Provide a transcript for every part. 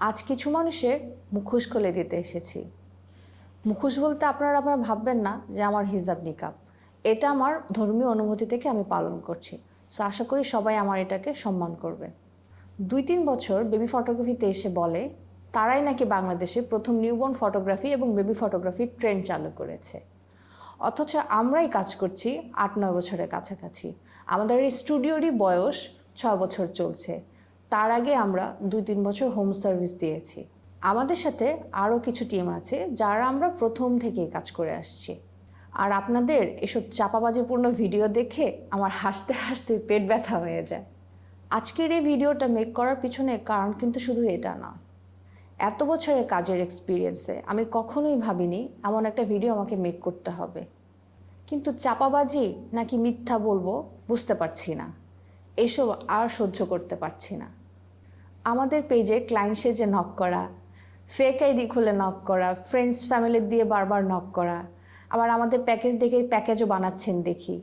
আজ কিছু মানুষের মুখোশ খুলে দিতে এসেছি। মুখোশ বলতে আপনারা ভাববেন না যে আমার হিজাব নিকাব। এটা আমার ধর্মীয় অনুভূতি থেকে আমি পালন করছি। সো আশা করি সবাই আমার এটাকে সম্মান করবে। 2-3 বছর বেবি ফটোগ্রাফিতে এসে বলে তারাই নাকি বাংলাদেশে প্রথম নিউবর্ন ফটোগ্রাফি এবং বেবি ফটোগ্রাফির ট্রেন্ড চালু করেছে। অথচ আমরাই কাজ করছি 8-9 বছরের কাছাকাছি। আমাদের এই স্টুডিওরই বয়স 6 বছর চলছে। তার আগে আমরা 2-3 বছর হোম সার্ভিস দিয়েছি। আমাদের সাথে আরও কিছু টিম আছে যারা আমরা প্রথম থেকেই কাজ করে আসছি। আর আপনাদের এসব চাপাবাজিপূর্ণ ভিডিও দেখে আমার হাসতে হাসতে পেট ব্যথা হয়ে যায়। আজকের এই ভিডিওটা মেক করার পিছনে কারণ কিন্তু শুধু এটা না। এত বছরের কাজের এক্সপিরিয়েন্সে আমি কখনোই ভাবিনি এমন একটা ভিডিও আমাকে মেক করতে হবে। কিন্তু চাপাবাজি নাকি মিথ্যা বলবো বুঝতে পারছি না। এসব আর সহ্য করতে পারছি না। আমাদের পেজে ক্লায়েন্ট সেজে নক করা, ফেক আইডি খুলে নক করা, ফ্রেন্ডস ফ্যামিলি দিয়ে বারবার নক করা, আবার আমাদের প্যাকেজ দেখে প্যাকেজও বানাচ্ছেন দেখি,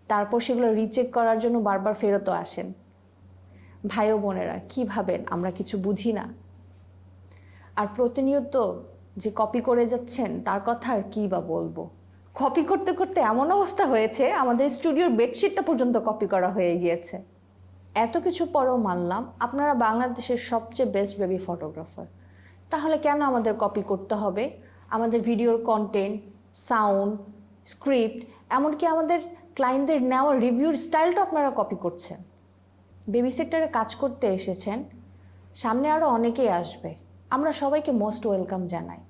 তারপর সেগুলো রিচেক করার জন্য বারবার ফেরতও আসেন। ভাই ও বোনেরা, কী ভাবেন আমরা কিছু বুঝি না? আর প্রতিনিয়ত যে কপি করে যাচ্ছেন তার কথা আর কী বা বলবো। কপি করতে করতে এমন অবস্থা হয়েছে আমাদের স্টুডিওর বেডশিটটা পর্যন্ত কপি করা হয়ে গিয়েছে। এত কিছু পরেও মানলাম আপনারা বাংলাদেশের সবচেয়ে বেস্ট বেবি ফটোগ্রাফার। তাহলে কেন আমাদের কপি করতে হবে? আমাদের ভিডিওর কন্টেন্ট, সাউন্ড, স্ক্রিপ্ট, এমনকি আমাদের ক্লায়েন্টদের নেওয়া রিভিউর স্টাইলটা আপনারা কপি করছেন। বেবি সেক্টরে কাজ করতে এসেছেন, সামনে আরও অনেকেই আসবে। আমরা সবাইকে মোস্ট ওয়েলকাম জানাই।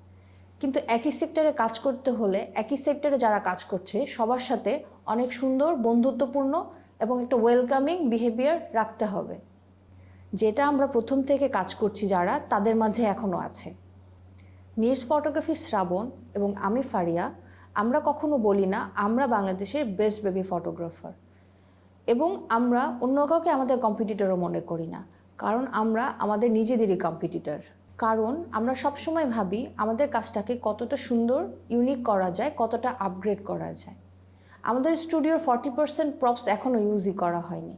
কিন্তু একই সেক্টরে কাজ করতে হলে একই সেক্টরে যারা কাজ করছে সবার সাথে অনেক সুন্দর, বন্ধুত্বপূর্ণ এবং একটা ওয়েলকামিং বিহেভিয়ার রাখতে হবে, যেটা আমরা প্রথম থেকে কাজ করছি যারা, তাদের মাঝে এখনও আছে। নিউজ ফটোগ্রাফি শ্রাবণ এবং আমি ফারিয়া, আমরা কখনো বলি না আমরা বাংলাদেশের বেস্ট বেবি ফটোগ্রাফার, এবং আমরা অন্য কাউকে আমাদের কম্পিটিটরও মনে করি না, কারণ আমরা আমাদের নিজেদেরই কম্পিটিটর। কারণ আমরা সবসময় ভাবি আমাদের কাজটাকে কতটা সুন্দর, ইউনিক করা যায়, কতটা আপগ্রেড করা যায়। আমাদের স্টুডিওর 40% প্রপস এখনও ইউজই করা হয়নি।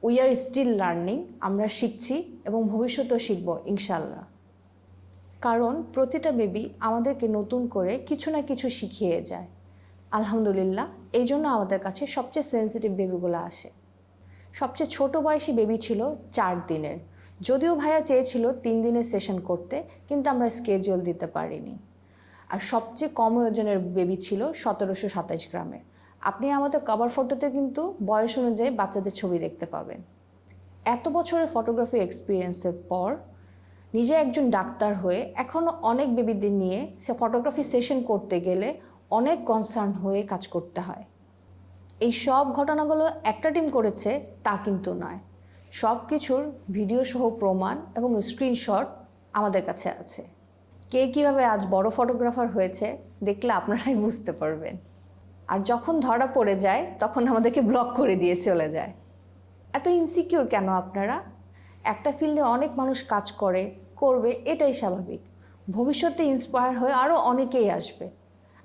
উই আর স্টিল লার্নিং, আমরা শিখছি এবং ভবিষ্যতেও শিখব ইনশাল্লাহ। কারণ প্রতিটা বেবি আমাদেরকে নতুন করে কিছু না কিছু শিখিয়ে যায়। আলহামদুলিল্লাহ, এই জন্য আমাদের কাছে সবচেয়ে সেন্সিটিভ বেবিগুলো আসে। সবচেয়ে ছোট বয়সী বেবি ছিল 4 দিনের, যদিও ভাইয়া চেয়েছিল 3 দিনের সেশন করতে, কিন্তু আমরা স্কেডিউল দিতে পারিনি। আর সবচেয়ে কম ওজনের বেবি ছিল 1727 গ্রামের। আপনি আমাদের কভার ফটোতে কিন্তু বয়স অনুযায়ী বাচ্চাদের ছবি দেখতে পাবেন। এত বছরের ফটোগ্রাফি এক্সপিরিয়েন্সের পর নিজে একজন ডাক্তার হয়ে এখনও অনেক বেবিদের নিয়ে ফটোগ্রাফি সেশন করতে গেলে অনেক কনসার্ন হয়ে কাজ করতে হয়। এই সব ঘটনাগুলো একটা টিম করেছে তা কিন্তু নয়। সব কিছুর ভিডিও সহ প্রমাণ এবং স্ক্রিনশট আমাদের কাছে আছে। কে কীভাবে আজ বড় ফটোগ্রাফার হয়েছে দেখলে আপনারাই বুঝতে পারবেন। আর যখন ধরা পড়ে যায় তখন আমাদেরকে ব্লক করে দিয়ে চলে যায়। এত ইনসিকিউর কেন আপনারা? একটা ফিল্ডে অনেক মানুষ কাজ করবে, এটাই স্বাভাবিক। ভবিষ্যতে ইন্সপায়ার হয়ে আরও অনেকেই আসবে।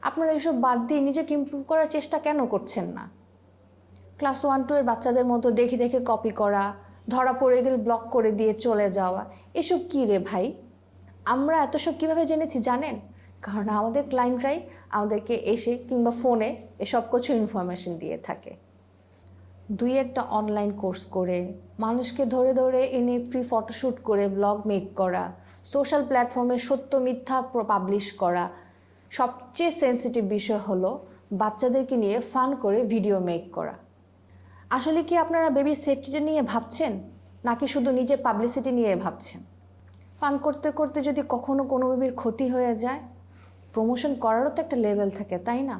আপনারা এসব বাদ দিয়ে নিজেকে ইমপ্রুভ করার চেষ্টা কেন করছেন না? ক্লাস 1-2 এর বাচ্চাদের মতো দেখে দেখে কপি করা, ধরা পড়ে গেলে ব্লক করে দিয়ে চলে যাওয়া, এসব কী রে ভাই? আমরা এত সব কীভাবে জেনেছি জানেন? কারণ আমাদের ক্লায়েন্টরাই আমাদেরকে এসে কিংবা ফোনে এসব কিছু ইনফরমেশন দিয়ে থাকে। 2-1টা অনলাইন কোর্স করে, মানুষকে ধরে ধরে এনে ফ্রি ফটোশ্যুট করে ব্লগ মেক করা, সোশ্যাল প্ল্যাটফর্মে সত্য মিথ্যা পাবলিশ করা, সবচেয়ে সেন্সিটিভ বিষয় হলো বাচ্চাদেরকে নিয়ে ফান করে ভিডিও মেক করা। আসলে কি আপনারা বেবির সেফটিটা নিয়ে ভাবছেন, নাকি শুধু নিজের পাবলিসিটি নিয়ে ভাবছেন? ফান করতে করতে যদি কখনো কোনো বেবির ক্ষতি হয়ে যায়, প্রমোশন করারও তো একটা লেভেল থাকে, তাই না?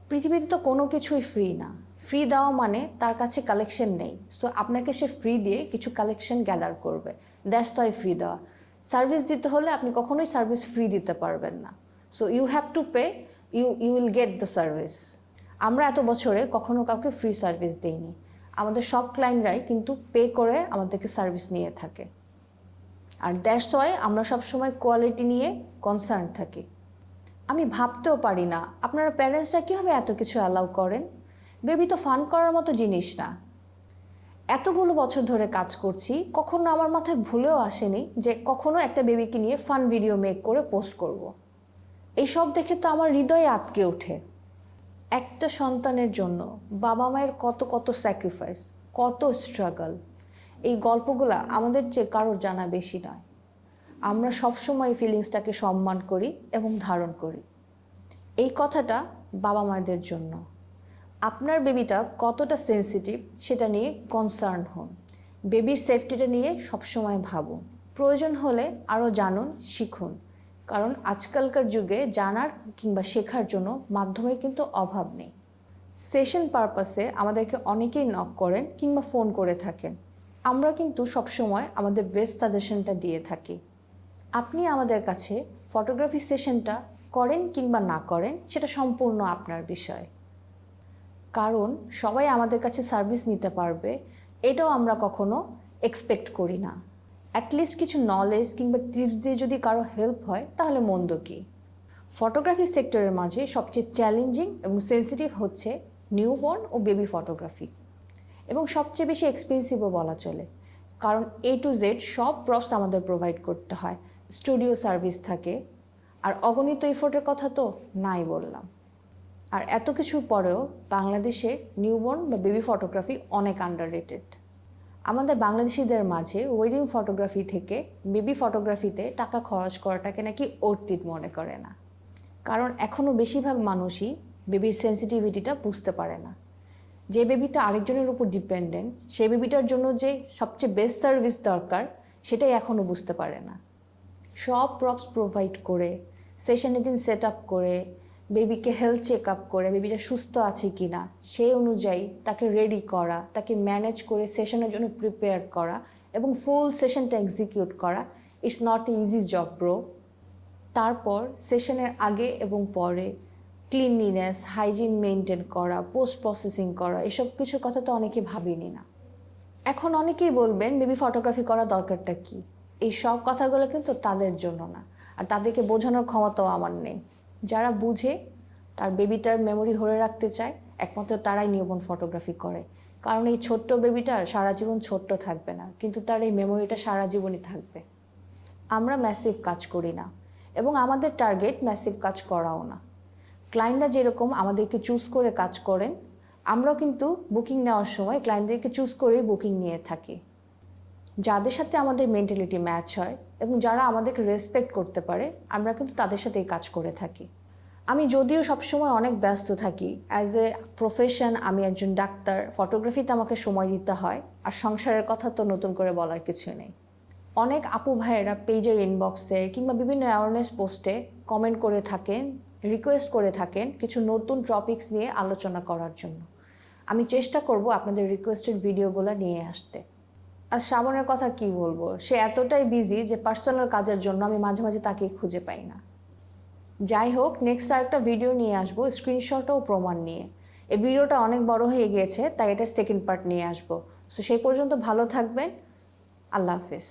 পৃথিবীতে তো কোনো কিছুই ফ্রি না। ফ্রি দেওয়া মানে তার কাছে কালেকশন নেই, সো আপনাকে সে ফ্রি দিয়ে কিছু কালেকশন গ্যাদার করবে। দ্যাটস ওয়াই ফ্রি দেওয়া। সার্ভিস দিতে হলে আপনি কখনোই সার্ভিস ফ্রি দিতে পারবেন না। So you have to pay, you will get the service. আমরা এত বছরে কখনো কাউকে ফ্রি সার্ভিস দিইনি। আমাদের সব ক্লায়েন্টরাই কিন্তু পে করে আমাদেরকে সার্ভিস নিয়ে থাকে। আর দ্যাটস ওয়াই আমরা সবসময় কোয়ালিটি নিয়ে কনসার্ন থাকি। আমি ভাবতেও পারি না আপনারা প্যারেন্টসরা কীভাবে এত কিছু অ্যালাউ করেন। বেবি তো ফান করার মতো জিনিস না। এতগুলো বছর ধরে কাজ করছি, কখনো আমার মাথায় ভুলেও আসেনি যে কখনো একটা বেবিকে নিয়ে ফান ভিডিও মেক করে পোস্ট করব। এইসব দেখে তো আমার হৃদয়ে আটকে ওঠে। একটা সন্তানের জন্য বাবা মায়ের কত কত স্যাক্রিফাইস, কত স্ট্রাগল, এই গল্পগুলো আমাদের চেয়ে কারোর জানা বেশি নয়। আমরা সবসময় এই ফিলিংসটাকে সম্মান করি এবং ধারণ করি। এই কথাটা বাবা মায়েদের জন্য। আপনার বেবিটা কতটা সেন্সিটিভ সেটা নিয়ে কনসার্ন হন। বেবির সেফটিটা নিয়ে সবসময় ভাবুন। প্রয়োজন হলে আরও জানুন, শিখুন। কারণ আজকালকার যুগে জানার কিংবা শেখার জন্য মাধ্যমের কিন্তু অভাব নেই। সেশন পারপাসে আমাদেরকে অনেকেই নক করেন কিংবা ফোন করে থাকেন। আমরা কিন্তু সবসময় আমাদের বেস্ট সাজেশনটা দিয়ে থাকি। আপনি আমাদের কাছে ফটোগ্রাফি সেশনটা করেন কিংবা না করেন সেটা সম্পূর্ণ আপনার বিষয়। কারণ সবাই আমাদের কাছে সার্ভিস নিতে পারবে এটাও আমরা কখনো এক্সপেক্ট করি না। অ্যাটলিস্ট কিছু নলেজ কিংবা টিপস দিয়ে যদি কারো হেল্প হয় তাহলে মন্দ কী। ফটোগ্রাফি সেক্টরের মাঝে সবচেয়ে চ্যালেঞ্জিং এবং সেন্সিটিভ হচ্ছে নিউবর্ন ও বেবি ফটোগ্রাফি, এবং সবচেয়ে বেশি এক্সপেন্সিভও বলা চলে। কারণ A to Z সব প্রপস আমাদের প্রোভাইড করতে হয়, স্টুডিও সার্ভিস থাকে, আর অগণিত এফোর্টের কথা তো নাই বললাম। আর এত কিছুর পরেও বাংলাদেশের নিউবর্ন বা বেবি ফটোগ্রাফি অনেক আন্ডাররেটেড। আমাদের বাংলাদেশিদের মাঝে ওয়েডিং ফটোগ্রাফি থেকে বেবি ফটোগ্রাফিতে টাকা খরচ করাটাকে নাকি অর্থিত মনে করে না। কারণ এখনও বেশিরভাগ মানুষই বেবির সেন্সিটিভিটিটা বুঝতে পারে না। যে বেবিটা আরেকজনের উপর ডিপেন্ডেন্ট, সেই বেবিটার জন্য যে সবচেয়ে বেস্ট সার্ভিস দরকার সেটাই এখনও বুঝতে পারে না। সব প্রপস প্রোভাইড করে, সেশনের দিন সেট আপ করে, বেবিকে হেলথ চেক আপ করে বেবিটা সুস্থ আছে কি না সেই অনুযায়ী তাকে রেডি করা, তাকে ম্যানেজ করে সেশনের জন্য প্রিপেয়ার করা এবং ফুল সেশনটা এক্সিকিউট করা it's not a easy job bro. তারপর সেশনের আগে এবং পরে ক্লিনলিনেস, হাইজিন মেনটেন করা, পোস্ট প্রসেসিং করা, এসব কিছুর কথা তো অনেকে ভাবিনি না। এখন অনেকেই বলবেন বেবি ফটোগ্রাফি করা দরকারটা কি। এই সব কথাগুলো কিন্তু তাদের জন্য না, আর তাদেরকে বোঝানোর ক্ষমতাও আমার নেই। যারা বুঝে, তার বেবিটার মেমোরি ধরে রাখতে চায়, একমাত্র তারাই নিউবর্ন ফটোগ্রাফি করে। কারণ এই ছোট্ট বেবিটা সারা জীবন ছোট্ট থাকবে না, কিন্তু তার এই মেমোরিটা সারা জীবনই থাকবে। আমরা ম্যাসিভ কাজ করি না এবং আমাদের টার্গেট ম্যাসিভ কাজ করাও না। ক্লায়েন্টরা যেরকম আমাদেরকে চুজ করে কাজ করেন, আমরাও কিন্তু বুকিং নেওয়ার সময় ক্লায়েন্টদেরকে চুজ করেই বুকিং নিয়ে থাকি। যাদের সাথে আমাদের মেন্টালিটি ম্যাচ হয় এবং যারা আমাদেরকে রেসপেক্ট করতে পারে, আমরা কিন্তু তাদের সাথেই কাজ করে থাকি। আমি যদিও সবসময় অনেক ব্যস্ত থাকি, অ্যাজ এ প্রফেশন আমি একজন ডাক্তার, ফটোগ্রাফিতে আমাকে সময় দিতে হয়, আর সংসারের কথা তো নতুন করে বলার কিছু নেই। অনেক আপু ভাইয়েরা পেজের ইনবক্সে কিংবা বিভিন্ন অ্যাওয়ারনেস পোস্টে কমেন্ট করে থাকেন, রিকোয়েস্ট করে থাকেন কিছু নতুন টপিকস নিয়ে আলোচনা করার জন্য। আমি চেষ্টা করব আপনাদের রিকোয়েস্টেড ভিডিওগুলো নিয়ে আসতে। আর শ্রাবণের কথা কি বলবো, সে এতটাই বিজি যে পার্সোনাল কাজের জন্য আমি মাঝে মাঝে তাকে খুঁজে পাই না। যাই হোক, নেক্সট আরেকটা ভিডিও নিয়ে আসবো স্ক্রিনশট ও প্রমাণ নিয়ে। এই ভিডিওটা অনেক বড় হয়ে গিয়েছে, তাই এটার সেকেন্ড পার্ট নিয়ে আসবো। সো সেই পর্যন্ত ভালো থাকবেন। আল্লাহ হাফেজ।